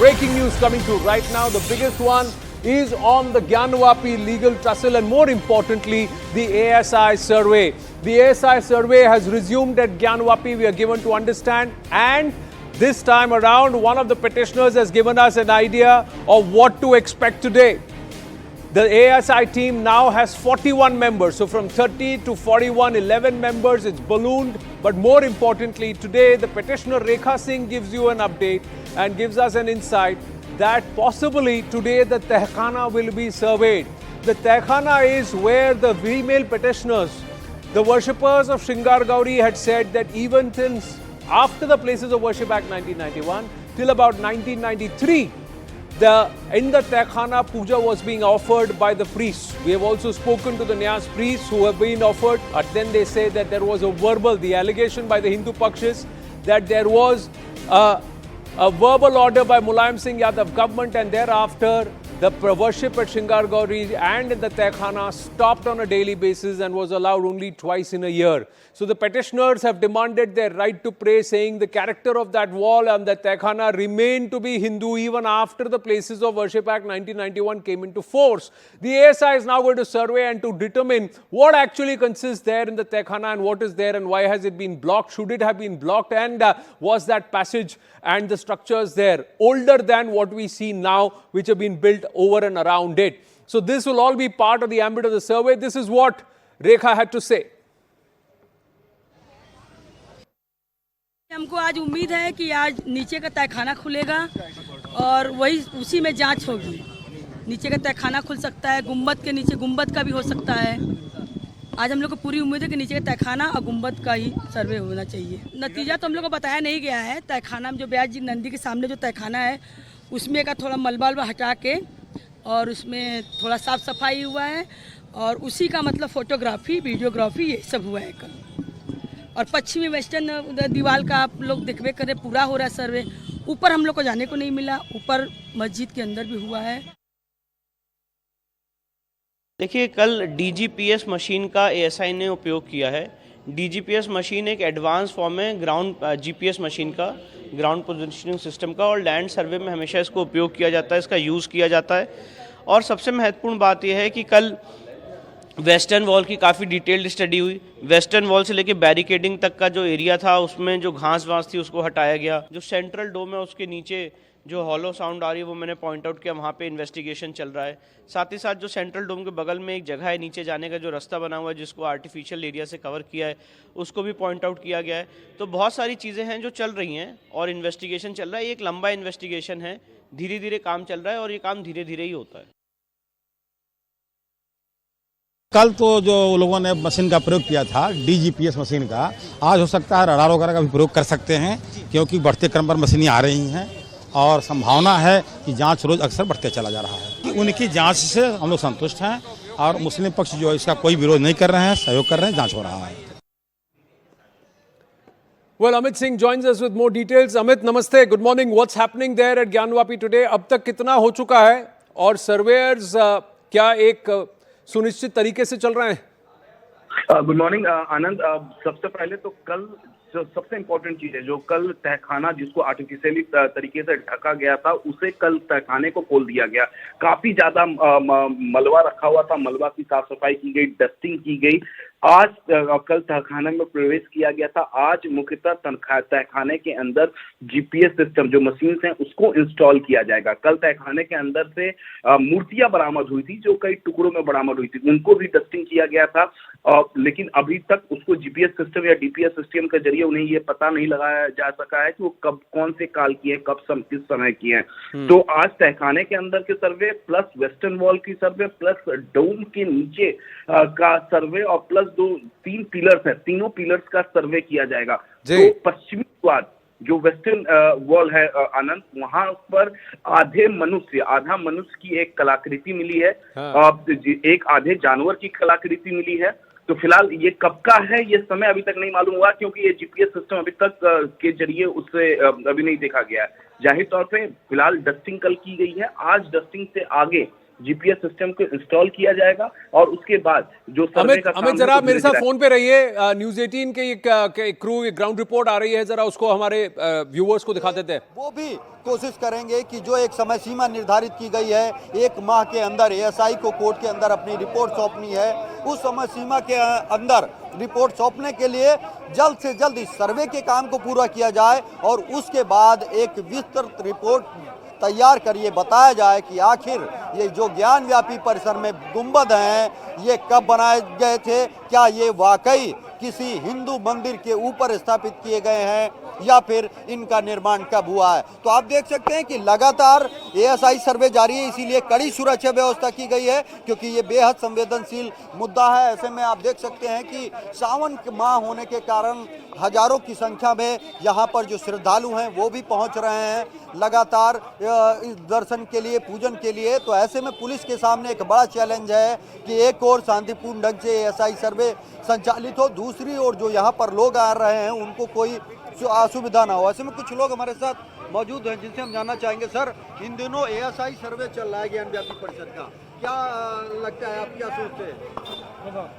Breaking news coming through right now. The biggest one is on the Gyanvapi legal tussle and more importantly, the ASI survey. The ASI survey has resumed at Gyanvapi, we are given to understand, and this time around, one of the petitioners has given us an idea of what to expect today. The ASI team now has 41 members. So from 30 to 41, 11 members, it's ballooned. But more importantly, today the petitioner Rekha Singh gives you an update and gives us an insight that possibly today the Tehkhana will be surveyed. The Tehkhana is where the female petitioners, the worshippers of Shringar Gauri, had said that even since after the Places of Worship Act 1991 till about 1993, in the Tehkhana, puja was being offered by the priests. We have also spoken to the Nyas priests who have been offered. But then they say that there was the allegation by the Hindu Pakshis that there was a verbal order by Mulayam Singh Yadav government, and thereafter the worship at Shringar Gauri and in the Tehkhana stopped on a daily basis and was allowed only twice in a year. So the petitioners have demanded their right to pray, saying the character of that wall and the Tehkhana remained to be Hindu even after the Places of Worship Act 1991 came into force. The ASI is now going to survey and to determine what actually consists there in the Tehkhana and what is there and why has it been blocked, should it have been blocked, and was that passage and the structures there older than what we see now, which have been built over and around it. So this will all be part of the ambit of the survey. This is what Rekha had to say. हमको आज उम्मीद है कि आज नीचे का तहखाना खुलेगा और वही उसी में जांच होगी। नीचे का तहखाना खुल सकता है, गुंबद के नीचे गुंबद का भी हो सकता है। आज हम लोग को पूरी उम्मीद है कि नीचे का तहखाना और गुंबद का ही सर्वे होना चाहिए। नतीजा तो हम लोग को बताया नहीं गया है। तहखाना में जो ब्याज जी नंदी के सामने जो तहखाना है उसमें का थोड़ा मलबा हटा के और उसमें थोड़ा साफ सफाई हुआ है और उसी का मतलब फोटोग्राफी, वीडियोग्राफी ये सब हुआ है कल। और पश्चिमी वेस्टर्न दीवार का आप लोग देखबे करे पूरा हो रहा है सर्वे। ऊपर हम लोग को जाने को नहीं मिला, ऊपर मस्जिद के अंदर भी हुआ है। देखिए, कल DGPS मशीन का ASI ने उपयोग किया है। DGPS मशीन एक एडवांस फॉर्म है ग्राउंड GPS मशीन का, ग्राउंड पोजिशनिंग सिस्टम का, और लैंड सर्वे में हमेशा इसको उपयोग किया जाता है, इसका यूज़ किया जाता है। और सबसे महत्वपूर्ण बात यह है कि कल वेस्टर्न वॉल की काफ़ी डिटेल्ड स्टडी हुई। वेस्टर्न वॉल से लेके बैरिकेडिंग तक का जो एरिया था उसमें जो घास वास थी उसको हटाया गया। जो सेंट्रल डोम है उसके नीचे जो हॉलो साउंड आ रही है वो मैंने पॉइंट आउट किया, वहाँ पे इन्वेस्टिगेशन चल रहा है। साथ ही साथ जो सेंट्रल डोम के बगल में एक जगह है नीचे जाने का जो रास्ता बना हुआ है जिसको आर्टिफिशियल एरिया से कवर किया है, उसको भी पॉइंट आउट किया गया है। तो बहुत सारी चीज़ें हैं जो चल रही हैं और इन्वेस्टिगेशन चल रहा है। ये एक लंबा इन्वेस्टिगेशन है, धीरे धीरे काम चल रहा है और ये काम धीरे धीरे ही होता है। कल तो जो लोगों ने मशीन का प्रयोग किया था DGPS मशीन का, आज हो सकता है रडार वगैरह का भी प्रयोग कर सकते हैं, क्योंकि बढ़ते क्रम पर मशीनें आ रही हैं और संभावना है कि जांच रोज अक्सर बढ़ते चला जा रहा है। उनकी जांच से हम लोग संतुष्ट हैं और मुस्लिम पक्ष जो है इसका कोई विरोध नहीं कर रहे हैं, सहयोग कर रहे हैं, जांच हो रहा है। Well, Amit Singh joins us with more details. Amit, namaste. Good morning. What's happening there at Gyanvapi today? अब तक कितना हो चुका है और सर्वेयर्स क्या एक सुनिश्चित तरीके से चल रहे हैं? गुड मॉर्निंग आनंद। सबसे पहले तो कल जो सबसे इम्पोर्टेंट चीज है, जो कल तहखाना जिसको आर्टिफिशियली तरीके से ढका गया था उसे कल तहखाने को खोल दिया गया। काफी ज्यादा मलबा रखा हुआ था, मलबा की साफ सफाई की गई, डस्टिंग की गई। आज कल तहखाने में प्रवेश किया गया था। आज मुख्यतः तहखाने के अंदर GPS सिस्टम जो मशीन हैं उसको इंस्टॉल किया जाएगा। कल तहखाने के अंदर से मूर्तियां बरामद हुई थी जो कई टुकड़ों में बरामद हुई थी, उनको भी डस्टिंग किया गया था। लेकिन अभी तक उसको GPS सिस्टम या DPS सिस्टम के जरिए उन्हें ये पता नहीं लगाया जा सका है कि वो कब कौन से काल की है, किस समय की है। तो आज तहखाने के अंदर के सर्वे प्लस वेस्टर्न वॉल की सर्वे प्लस डोम के नीचे का सर्वे और प्लस तीन पिलर्स हैं, तीनों पिलर्स का सर्वे किया जाएगा। तो पश्चिमी द्वार जो वेस्टर्न वॉल है आनंद, वहां पर आधा मनुष्य की एक कलाकृति मिली है, एक आधे जानवर की कलाकृति मिली है। तो फिलहाल ये कब का है ये समय अभी तक नहीं मालूम हुआ, क्योंकि ये GPS सिस्टम अभी तक के जरिए उससे अभी नहीं देखा गया है। जाहिर तौर पे फिलहाल डस्टिंग कल की गई है। आज डस्टिंग से आगे जीपीएस सिस्टम को इंस्टॉल किया जाएगा और उसके बाद जो सर्वे का काम अमित है, जरा तो मेरे साथ धीरे-धीरे फोन पे रहिए। न्यूज 18 के एक क्रू ग्राउंड रिपोर्ट आ रही है, जरा उसको हमारे व्यूअर्स को दिखा देते हैं। वो भी कोशिश करेंगे कि जो एक समय सीमा निर्धारित की गई है, 1 माह के अंदर एएसआई को कोर्ट के अंदर अपनी रिपोर्ट सौंपनी है, उस समय सीमा के अंदर रिपोर्ट सौंपने के लिए जल्द से जल्द इस सर्वे के काम को पूरा किया जाए और उसके बाद एक विस्तृत रिपोर्ट तैयार कर ये बताया जाए कि आखिर ये जो ज्ञान व्यापी परिसर में गुंबद हैं ये कब बनाए गए थे, क्या ये वाकई किसी हिंदू मंदिर के ऊपर स्थापित किए गए हैं या फिर इनका निर्माण कब हुआ है। तो आप देख सकते हैं कि लगातार एएसआई सर्वे जारी है, इसीलिए कड़ी सुरक्षा व्यवस्था की गई है क्योंकि ये बेहद संवेदनशील मुद्दा है। ऐसे में आप देख सकते हैं कि सावन के माह होने के कारण हजारों की संख्या में यहाँ पर जो श्रद्धालु हैं वो भी पहुँच रहे हैं लगातार इस दर्शन के लिए, पूजन के लिए। तो ऐसे में पुलिस के सामने एक बड़ा चैलेंज है कि एक और शांतिपूर्ण ढंग से एएसआई सर्वे संचालित हो, दूसरी ओर जो यहाँ पर लोग आ रहे हैं उनको कोई असुविधा ना हो। ऐसे में कुछ लोग हमारे साथ मौजूद हैं जिनसे हम जानना चाहेंगे। सर, इन दिनों एएसआई सर्वे चल रहा है ज्ञान व्यापी परिषद का, क्या लगता है, आप क्या सोचते हैं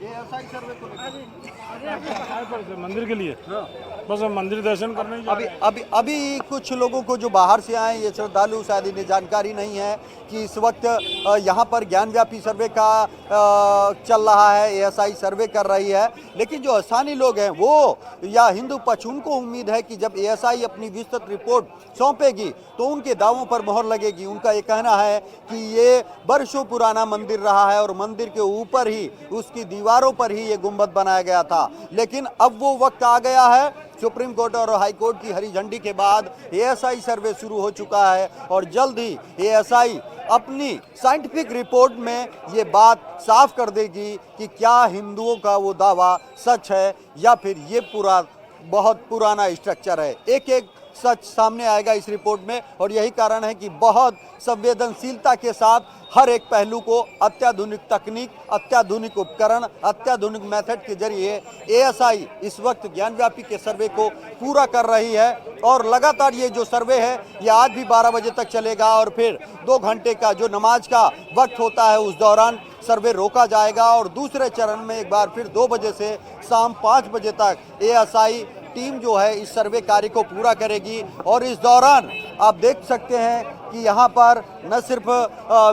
एएसआई सर्वे को लेकर? मंदिर के लिए हाँ। बस हम मंदिर दर्शन करने ही जा रहे हैं। अभी कुछ लोगों को जो बाहर से आए ये श्रद्धालु शायद इन्हें जानकारी नहीं है कि इस वक्त यहाँ पर ज्ञान व्यापी सर्वे का चल रहा है, एएसआई सर्वे कर रही है। लेकिन जो स्थानीय लोग हैं वो या हिंदू पक्ष, उनको उम्मीद है कि जब एएसआई अपनी विस्तृत रिपोर्ट सौंपेगी तो उनके दावों पर मोहर लगेगी। उनका ये कहना है कि ये वर्षों पुराना मंदिर रहा है और मंदिर के ऊपर ही, उसकी दीवारों पर ही ये गुंबद बनाया गया था। लेकिन अब वो वक्त आ गया है, सुप्रीम कोर्ट और हाई कोर्ट की हरी झंडी के बाद एएसआई सर्वे शुरू हो चुका है और जल्द ही एएसआई अपनी साइंटिफिक रिपोर्ट में ये बात साफ कर देगी कि क्या हिंदुओं का वो दावा सच है या फिर ये बहुत पुराना स्ट्रक्चर है। एक एक सच सामने आएगा इस रिपोर्ट में और यही कारण है कि बहुत संवेदनशीलता के साथ हर एक पहलू को अत्याधुनिक तकनीक, अत्याधुनिक उपकरण, अत्याधुनिक मेथड के जरिए एएसआई इस वक्त ज्ञान व्यापी के सर्वे को पूरा कर रही है। और लगातार ये जो सर्वे है ये आज भी 12 बजे तक चलेगा और फिर 2 घंटे का जो नमाज का वक्त होता है उस दौरान सर्वे रोका जाएगा और दूसरे चरण में एक बार फिर 2 बजे से शाम 5 बजे तक एएसआई टीम जो है इस सर्वे कार्य को पूरा करेगी। और इस दौरान आप देख सकते हैं कि यहाँ पर न सिर्फ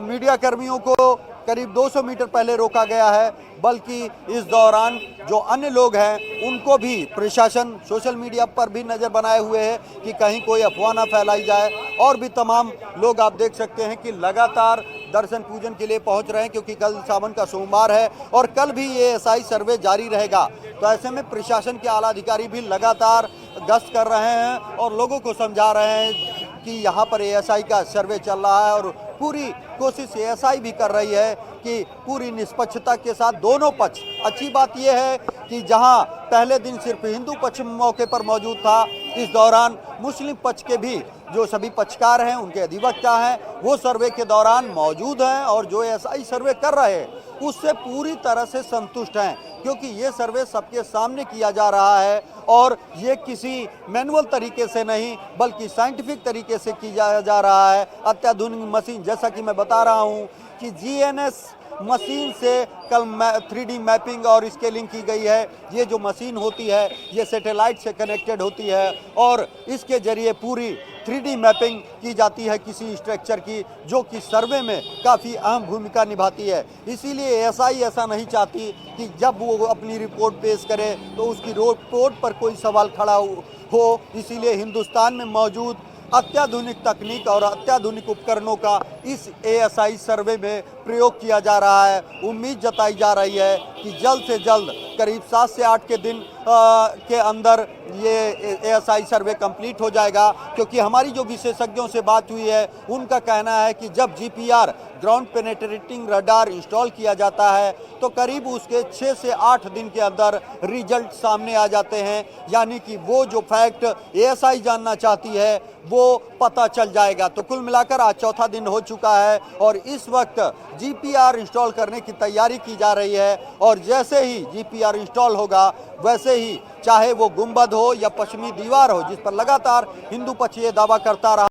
मीडिया कर्मियों को करीब 200 मीटर पहले रोका गया है, बल्कि इस दौरान जो अन्य लोग हैं उनको भी प्रशासन सोशल मीडिया पर भी नज़र बनाए हुए है कि कहीं कोई अफवाह ना फैलाई जाए। और भी तमाम लोग आप देख सकते हैं कि लगातार दर्शन पूजन के लिए पहुंच रहे हैं क्योंकि कल सावन का सोमवार है और कल भी ये एएसआई सर्वे जारी रहेगा। तो ऐसे में प्रशासन के आला अधिकारी भी लगातार गश्त कर रहे हैं और लोगों को समझा रहे हैं कि यहाँ पर एएसआई का सर्वे चल रहा है और पूरी कोशिश एएसआई भी कर रही है कि पूरी निष्पक्षता के साथ दोनों पक्ष। अच्छी बात यह है कि जहां पहले दिन सिर्फ हिंदू पक्ष मौके पर मौजूद था, इस दौरान मुस्लिम पक्ष के भी जो सभी पक्षकार हैं, उनके अधिवक्ता हैं, वो सर्वे के दौरान मौजूद हैं और जो एएसआई सर्वे कर रहे हैं उससे पूरी तरह से संतुष्ट हैं क्योंकि ये सर्वे सबके सामने किया जा रहा है और ये किसी मैनुअल तरीके से नहीं बल्कि साइंटिफिक तरीके से किया जा रहा है। अत्याधुनिक मशीन, जैसा कि मैं बता रहा हूँ कि जीएनएस मशीन से कल 3D मैपिंग और स्केलिंग की गई है। ये जो मशीन होती है ये सैटेलाइट से कनेक्टेड होती है और इसके जरिए पूरी 3D मैपिंग की जाती है किसी स्ट्रक्चर की, जो कि सर्वे में काफ़ी अहम भूमिका निभाती है। इसीलिए एएसआई ऐसा नहीं चाहती कि जब वो अपनी रिपोर्ट पेश करे तो उसकी रिपोर्ट पर कोई सवाल खड़ा हो। इसीलिए हिंदुस्तान में मौजूद अत्याधुनिक तकनीक और अत्याधुनिक उपकरणों का इस एएसआई सर्वे में प्रयोग किया जा रहा है। उम्मीद जताई जा रही है कि जल्द से जल्द करीब 7 से 8 के दिन के अंदर ये एएसआई सर्वे कंप्लीट हो जाएगा क्योंकि हमारी जो विशेषज्ञों से बात हुई है उनका कहना है कि जब GPR ground penetrating radar install किया जाता है तो करीब उसके 6 से 8 दिन के अंदर रिजल्ट सामने आ जाते हैं, यानी कि वो जो फैक्ट एएसआई जानना चाहती है वो पता चल जाएगा। तो कुल मिलाकर आज चौथा दिन हो चुका है और इस वक्त जीपीआर इंस्टॉल करने की तैयारी की जा रही है और जैसे ही जीपीआर इंस्टॉल होगा वैसे ही चाहे वो गुंबद हो या पश्चिमी दीवार हो जिस पर लगातार हिंदू पक्ष ये दावा करता रहा